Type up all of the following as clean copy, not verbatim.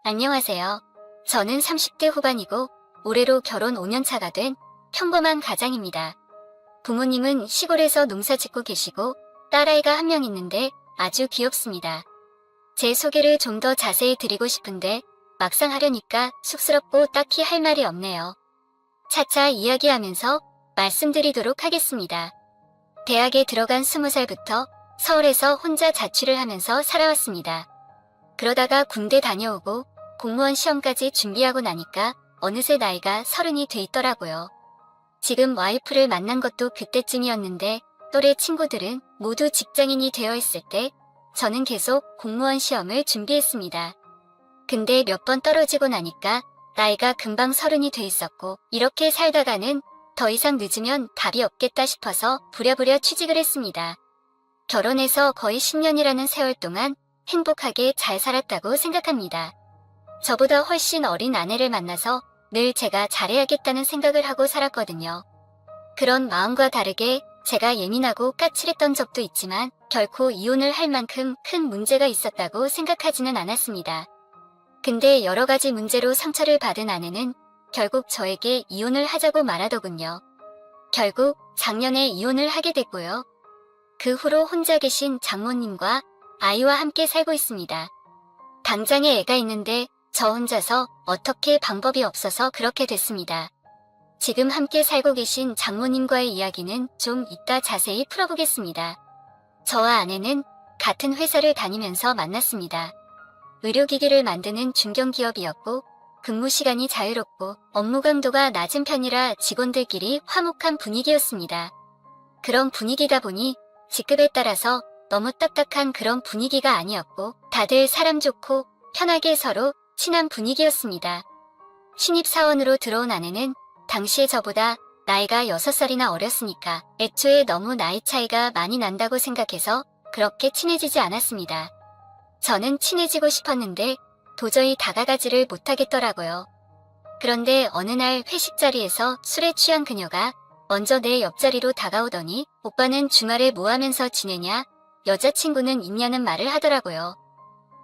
안녕하세요. 저는 30대 후반이고 올해로 결혼 5년 차가 된 평범한 가장입니다. 부모님은 시골에서 농사 짓고 계시고 딸아이가 한 명 있는데 아주 귀엽습니다. 제 소개를 좀 더 자세히 드리고 싶은데 막상 하려니까 쑥스럽고 딱히 할 말이 없네요. 차차 이야기하면서 말씀드리도록 하겠습니다. 대학에 들어간 20살부터 서울에서 혼자 자취를 하면서 살아왔습니다. 그러다가 군대 다녀오고 공무원 시험까지 준비하고 나니까 어느새 나이가 30이 돼 있더라고요. 지금 와이프를 만난 것도 그때쯤이었는데 또래 친구들은 모두 직장인이 되어 있을 때 저는 계속 공무원 시험을 준비했습니다. 근데 몇 번 떨어지고 나니까 나이가 금방 30이 돼 있었고 이렇게 살다가는 더 이상 늦으면 답이 없겠다 싶어서 부랴부랴 취직을 했습니다. 결혼해서 거의 10년이라는 세월 동안 행복하게 잘 살았다고 생각합니다. 저보다 훨씬 어린 아내를 만나서 늘 제가 잘해야겠다는 생각을 하고 살았거든요. 그런 마음과 다르게 제가 예민하고 까칠했던 적도 있지만 결코 이혼을 할 만큼 큰 문제가 있었다고 생각하지는 않았습니다. 근데 여러 가지 문제로 상처를 받은 아내는 결국 저에게 이혼을 하자고 말하더군요. 결국 작년에 이혼을 하게 됐고요. 그 후로 혼자 계신 장모님과 아이와 함께 살고 있습니다. 당장에 애가 있는데 저 혼자서 어떻게 방법이 없어서 그렇게 됐습니다. 지금 함께 살고 계신 장모님과의 이야기는 좀 이따 자세히 풀어보겠습니다. 저와 아내는 같은 회사를 다니면서 만났습니다. 의료기기를 만드는 중견기업이었고 근무 시간이 자유롭고 업무 강도가 낮은 편이라 직원들끼리 화목한 분위기였습니다. 그런 분위기다 보니 직급에 따라서 너무 딱딱한 그런 분위기가 아니었고 다들 사람 좋고 편하게 서로 친한 분위기였습니다. 신입사원으로 들어온 아내는 당시에 저보다 나이가 6살이나 어렸으니까 애초에 너무 나이 차이가 많이 난다고 생각해서 그렇게 친해지지 않았습니다. 저는 친해지고 싶었는데 도저히 다가가지를 못하겠더라고요. 그런데 어느 날 회식 자리에서 술에 취한 그녀가 먼저 내 옆자리로 다가오더니 오빠는 주말에 뭐 하면서 지내냐? 여자친구는 있냐는 말을 하더라고요.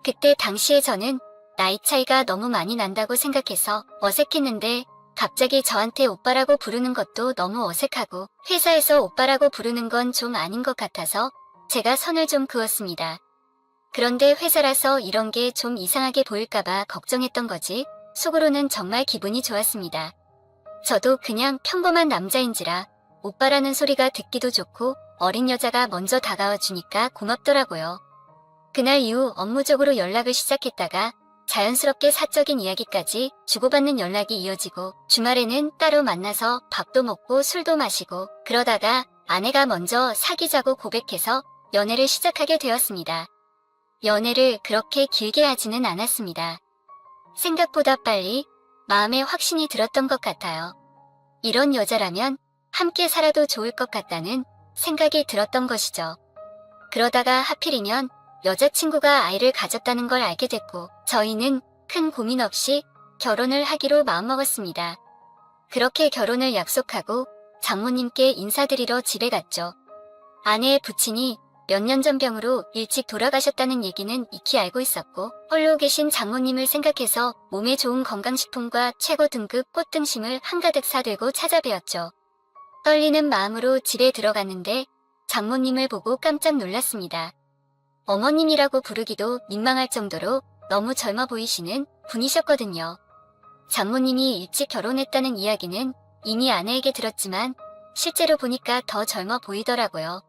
그때 당시에 저는 나이 차이가 너무 많이 난다고 생각해서 어색했는데 갑자기 저한테 오빠라고 부르는 것도 너무 어색하고 회사에서 오빠라고 부르는 건 좀 아닌 것 같아서 제가 선을 좀 그었습니다. 그런데 회사라서 이런 게 좀 이상하게 보일까봐 걱정했던 거지 속으로는 정말 기분이 좋았습니다. 저도 그냥 평범한 남자인지라 오빠라는 소리가 듣기도 좋고 어린 여자가 먼저 다가와 주니까 고맙더라고요. 그날 이후 업무적으로 연락을 시작했다가 자연스럽게 사적인 이야기까지 주고받는 연락이 이어지고 주말에는 따로 만나서 밥도 먹고 술도 마시고 그러다가 아내가 먼저 사귀자고 고백해서 연애를 시작하게 되었습니다. 연애를 그렇게 길게 하지는 않았습니다. 생각보다 빨리 마음에 확신이 들었던 것 같아요. 이런 여자라면 함께 살아도 좋을 것 같다는 생각이 들었던 것이죠. 그러다가 하필이면 여자친구가 아이를 가졌다는 걸 알게 됐고 저희는 큰 고민 없이 결혼을 하기로 마음먹었습니다. 그렇게 결혼을 약속하고 장모님께 인사드리러 집에 갔죠. 아내의 부친이 몇 년 전 병으로 일찍 돌아가셨다는 얘기는 익히 알고 있었고 홀로 계신 장모님을 생각해서 몸에 좋은 건강식품과 최고 등급 꽃등심을 한가득 사들고 찾아뵈었죠. 떨리는 마음으로 집에 들어갔는데 장모님을 보고 깜짝 놀랐습니다. 어머님이라고 부르기도 민망할 정도로 너무 젊어 보이시는 분이셨거든요. 장모님이 일찍 결혼했다는 이야기는 이미 아내에게 들었지만 실제로 보니까 더 젊어 보이더라고요.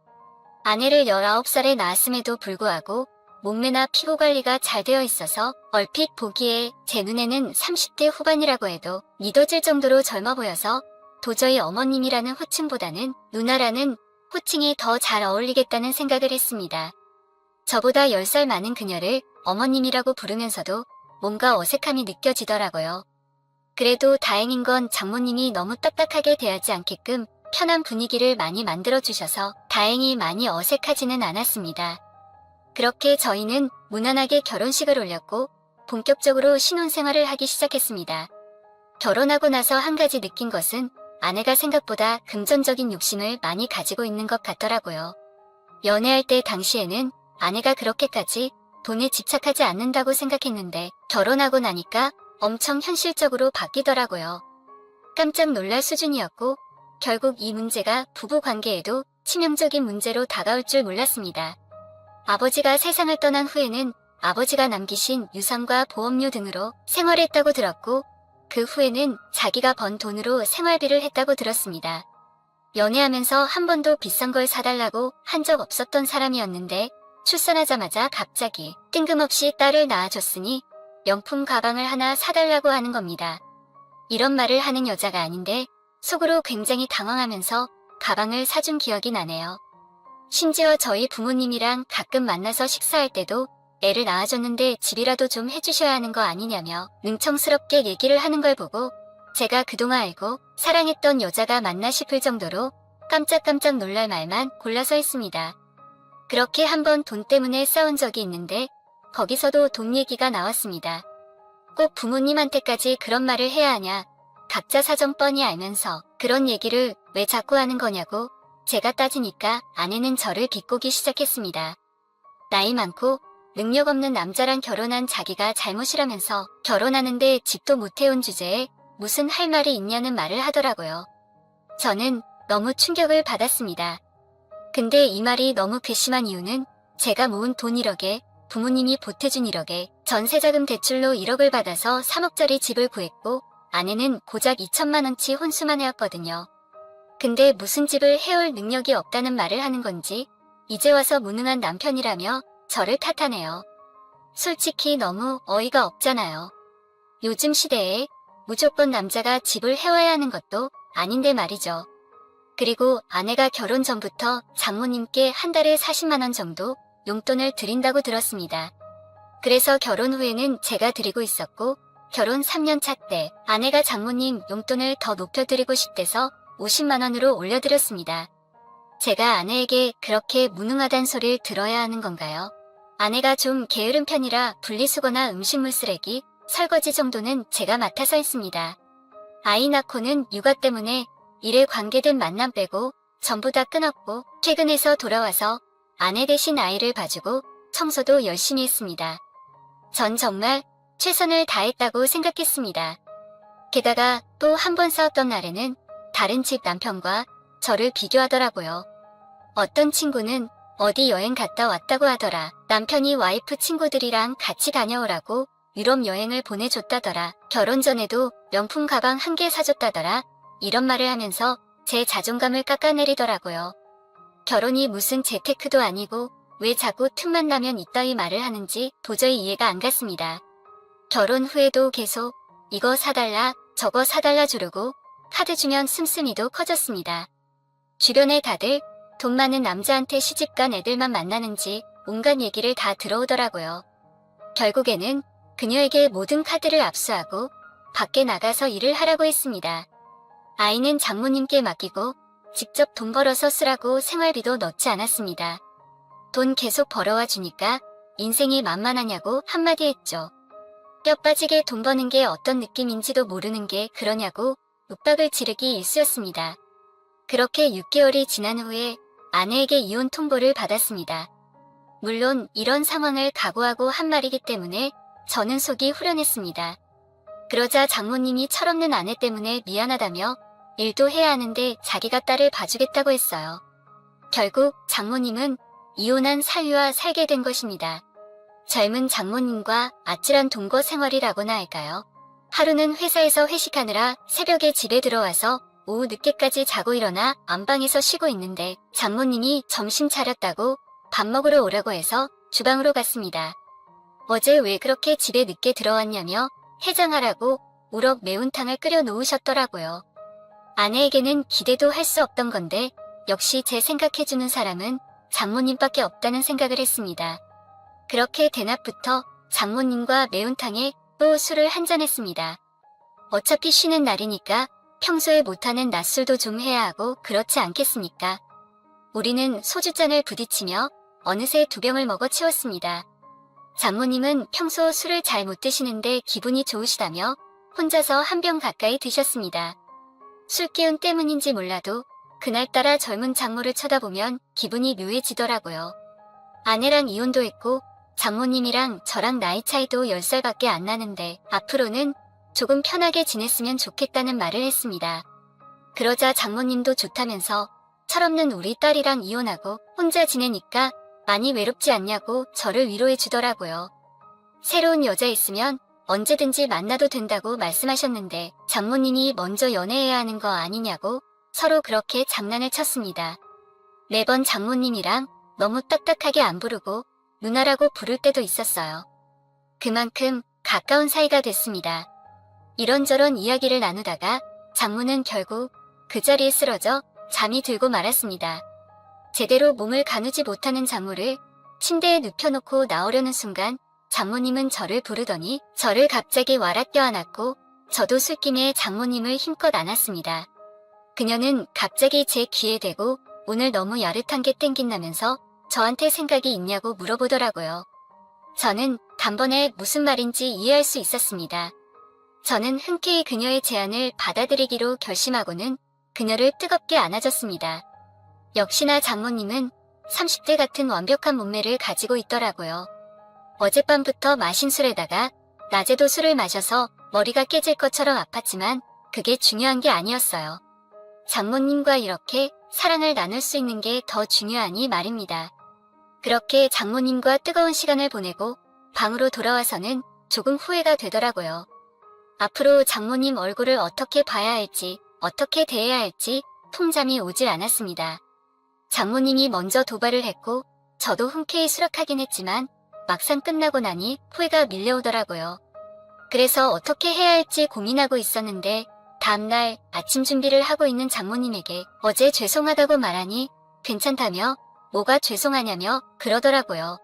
아내를 19살에 낳았음에도 불구하고 몸매나 피부 관리가 잘 되어 있어서 얼핏 보기에 제 눈에는 30대 후반이라고 해도 믿어질 정도로 젊어 보여서 도저히 어머님이라는 호칭보다는 누나라는 호칭이 더 잘 어울리겠다는 생각을 했습니다. 저보다 10살 많은 그녀를 어머님이라고 부르면서도 뭔가 어색함이 느껴지더라고요. 그래도 다행인 건 장모님이 너무 딱딱하게 대하지 않게끔 편한 분위기를 많이 만들어주셔서 다행히 많이 어색하지는 않았습니다. 그렇게 저희는 무난하게 결혼식을 올렸고 본격적으로 신혼생활을 하기 시작했습니다. 결혼하고 나서 한 가지 느낀 것은 아내가 생각보다 금전적인 욕심을 많이 가지고 있는 것 같더라고요. 연애할 때 당시에는 아내가 그렇게까지 돈에 집착하지 않는다고 생각했는데 결혼하고 나니까 엄청 현실적으로 바뀌더라고요. 깜짝 놀랄 수준이었고 결국 이 문제가 부부 관계에도 치명적인 문제로 다가올 줄 몰랐습니다. 아버지가 세상을 떠난 후에는 아버지가 남기신 유산과 보험료 등으로 생활했다고 들었고 그 후에는 자기가 번 돈으로 생활비를 했다고 들었습니다. 연애하면서 한 번도 비싼 걸 사달라고 한 적 없었던 사람이었는데 출산하자마자 갑자기 뜬금없이 딸을 낳아줬으니 명품 가방을 하나 사달라고 하는 겁니다. 이런 말을 하는 여자가 아닌데 속으로 굉장히 당황하면서 가방을 사준 기억이 나네요. 심지어 저희 부모님이랑 가끔 만나서 식사할 때도 애를 낳아줬는데 집이라도 좀 해주셔야 하는 거 아니냐며 능청스럽게 얘기를 하는 걸 보고 제가 그동안 알고 사랑했던 여자가 맞나 싶을 정도로 깜짝깜짝 놀랄 말만 골라서 했습니다. 그렇게 한번 돈 때문에 싸운 적이 있는데 거기서도 돈 얘기가 나왔습니다. 꼭 부모님한테까지 그런 말을 해야 하냐, 각자 사정 뻔히 알면서 그런 얘기를 왜 자꾸 하는 거냐고 제가 따지니까 아내는 저를 비꼬기 시작했습니다. 나이 많고 능력 없는 남자랑 결혼한 자기가 잘못이라면서 결혼하는데 집도 못 해온 주제에 무슨 할 말이 있냐는 말을 하더라고요. 저는 너무 충격을 받았습니다. 근데 이 말이 너무 괘씸한 이유는 제가 모은 돈 1억에 부모님이 보태준 1억에 전세자금 대출로 1억을 받아서 3억짜리 집을 구했고 아내는 고작 2천만 원치 혼수만 해왔거든요. 근데 무슨 집을 해올 능력이 없다는 말을 하는 건지 이제 와서 무능한 남편이라며 저를 탓하네요. 솔직히 너무 어이가 없잖아요. 요즘 시대에 무조건 남자가 집을 해와야 하는 것도 아닌데 말이죠. 그리고 아내가 결혼 전부터 장모님께 한 달에 40만 원 정도 용돈을 드린다고 들었습니다. 그래서 결혼 후에는 제가 드리고 있었고 결혼 3년 차 때 아내가 장모님 용돈을 더 높여드리고 싶대서 50만 원으로 올려드렸습니다. 제가 아내에게 그렇게 무능하단 소리를 들어야 하는 건가요? 아내가 좀 게으른 편이라 분리수거나 음식물 쓰레기, 설거지 정도는 제가 맡아서 했습니다. 아이 낳고는 육아 때문에 일에 관계된 만남 빼고 전부 다 끊었고 퇴근해서 돌아와서 아내 대신 아이를 봐주고 청소도 열심히 했습니다. 전 정말 최선을 다했다고 생각했습니다. 게다가 또 한 번 싸웠던 날에는 다른 집 남편과 저를 비교하더라고요. 어떤 친구는 어디 여행 갔다 왔다고 하더라. 남편이 와이프 친구들이랑 같이 다녀오라고 유럽 여행을 보내줬다더라. 결혼 전에도 명품 가방 1개 사줬다더라. 이런 말을 하면서 제 자존감을 깎아내리더라고요. 결혼이 무슨 재테크도 아니고 왜 자꾸 틈만 나면 이따위 말을 하는지 도저히 이해가 안 갔습니다. 결혼 후에도 계속 이거 사달라 저거 사달라 주르고 카드 주면 씀씀이도 커졌습니다. 주변에 다들 돈 많은 남자한테 시집간 애들만 만나는지 온갖 얘기를 다 들어오더라고요. 결국에는 그녀에게 모든 카드를 압수하고 밖에 나가서 일을 하라고 했습니다. 아이는 장모님께 맡기고 직접 돈 벌어서 쓰라고 생활비도 넣지 않았습니다. 돈 계속 벌어와 주니까 인생이 만만하냐고 한마디 했죠. 뼈 빠지게 돈 버는 게 어떤 느낌인지도 모르는 게 그러냐고 윽박을 지르기 일쑤였습니다. 그렇게 6개월이 지난 후에 아내에게 이혼 통보를 받았습니다. 물론 이런 상황을 각오하고 한 말이기 때문에 저는 속이 후련했습니다. 그러자 장모님이 철없는 아내 때문에 미안하다며 일도 해야 하는데 자기가 딸을 봐주겠다고 했어요. 결국 장모님은 이혼한 사위와 살게 된 것입니다. 젊은 장모님과 아찔한 동거 생활이라고나 할까요? 하루는 회사에서 회식하느라 새벽에 집에 들어와서 오후 늦게까지 자고 일어나 안방에서 쉬고 있는데 장모님이 점심 차렸다고 밥 먹으러 오라고 해서 주방으로 갔습니다. 어제 왜 그렇게 집에 늦게 들어왔냐며 해장하라고 우럭 매운탕을 끓여 놓으셨더라고요. 아내에게는 기대도 할 수 없던 건데 역시 제 생각해주는 사람은 장모님밖에 없다는 생각을 했습니다. 그렇게 대낮부터 장모님과 매운탕에 또 술을 한잔 했습니다. 어차피 쉬는 날이니까 평소에 못하는 낮술도 좀 해야 하고 그렇지 않겠습니까? 우리는 소주잔을 부딪히며 어느새 2병을 먹어 치웠습니다. 장모님은 평소 술을 잘 못 드시는데 기분이 좋으시다며 혼자서 1병 가까이 드셨습니다. 술 기운 때문인지 몰라도 그날따라 젊은 장모를 쳐다보면 기분이 묘해지더라고요. 아내랑 이혼도 했고 장모님이랑 저랑 나이 차이도 10살밖에 안 나는데 앞으로는 조금 편하게 지냈으면 좋겠다는 말을 했습니다. 그러자 장모님도 좋다면서 철없는 우리 딸이랑 이혼하고 혼자 지내니까 많이 외롭지 않냐고 저를 위로해 주더라고요. 새로운 여자 있으면 언제든지 만나도 된다고 말씀하셨는데 장모님이 먼저 연애해야 하는 거 아니냐고 서로 그렇게 장난을 쳤습니다. 매번 장모님이랑 너무 딱딱하게 안 부르고 누나라고 부를 때도 있었어요. 그만큼 가까운 사이가 됐습니다. 이런저런 이야기를 나누다가 장모는 결국 그 자리에 쓰러져 잠이 들고 말았습니다. 제대로 몸을 가누지 못하는 장모를 침대에 눕혀놓고 나오려는 순간 장모님은 저를 부르더니 저를 갑자기 와라 껴안았고 저도 술김에 장모님을 힘껏 안았습니다. 그녀는 갑자기 제 귀에 대고 오늘 너무 야릇한 게 땡긴다면서 저한테 생각이 있냐고 물어보더라고요. 저는 단번에 무슨 말인지 이해할 수 있었습니다. 저는 흔쾌히 그녀의 제안을 받아들이기로 결심하고는 그녀를 뜨겁게 안아줬습니다. 역시나 장모님은 30대 같은 완벽한 몸매를 가지고 있더라고요. 어젯밤부터 마신 술에다가 낮에도 술을 마셔서 머리가 깨질 것처럼 아팠지만 그게 중요한 게 아니었어요. 장모님과 이렇게 사랑을 나눌 수 있는 게 더 중요하니 말입니다. 그렇게 장모님과 뜨거운 시간을 보내고 방으로 돌아와서는 조금 후회가 되더라고요. 앞으로 장모님 얼굴을 어떻게 봐야 할지, 어떻게 대해야 할지 통잠이 오질 않았습니다. 장모님이 먼저 도발을 했고 저도 흔쾌히 수락하긴 했지만 막상 끝나고 나니 후회가 밀려오더라고요. 그래서 어떻게 해야 할지 고민하고 있었는데 다음날 아침 준비를 하고 있는 장모님에게 어제 죄송하다고 말하니 괜찮다며 뭐가 죄송하냐며 그러더라고요.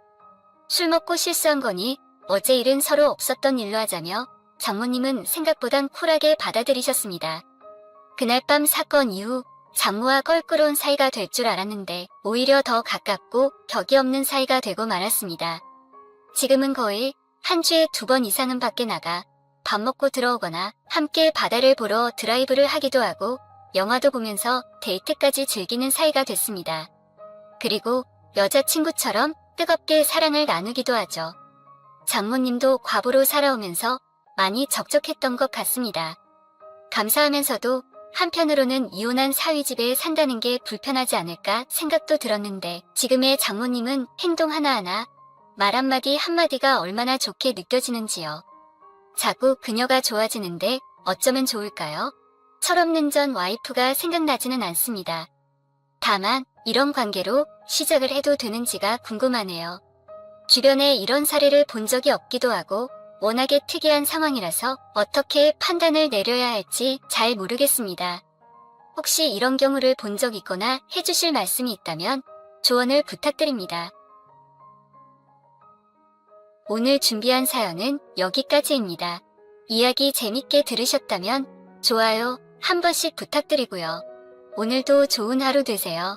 술 먹고 실수한 거니 어제 일은 서로 없었던 일로 하자며 장모님은 생각보단 쿨하게 받아들이셨습니다. 그날 밤 사건 이후 장모와 껄끄러운 사이가 될 줄 알았는데 오히려 더 가깝고 격이 없는 사이가 되고 말았습니다. 지금은 거의 한 주에 2번 이상은 밖에 나가 밥 먹고 들어오거나 함께 바다를 보러 드라이브를 하기도 하고 영화도 보면서 데이트까지 즐기는 사이가 됐습니다. 그리고 여자친구처럼 뜨겁게 사랑을 나누기도 하죠. 장모님도 과부로 살아오면서 많이 적적했던 것 같습니다. 감사하면서도 한편으로는 이혼한 사위 집에 산다는 게 불편하지 않을까 생각도 들었는데 지금의 장모님은 행동 하나하나 말 한마디 한마디가 얼마나 좋게 느껴지는지요. 자꾸 그녀가 좋아지는데 어쩌면 좋을까요? 철없는 전 와이프가 생각나지는 않습니다. 다만 이런 관계로 시작을 해도 되는지가 궁금하네요. 주변에 이런 사례를 본 적이 없기도 하고 워낙에 특이한 상황이라서 어떻게 판단을 내려야 할지 잘 모르겠습니다. 혹시 이런 경우를 본 적 있거나 해주실 말씀이 있다면 조언을 부탁드립니다. 오늘 준비한 사연은 여기까지입니다. 이야기 재밌게 들으셨다면 좋아요 한 번씩 부탁드리고요. 오늘도 좋은 하루 되세요.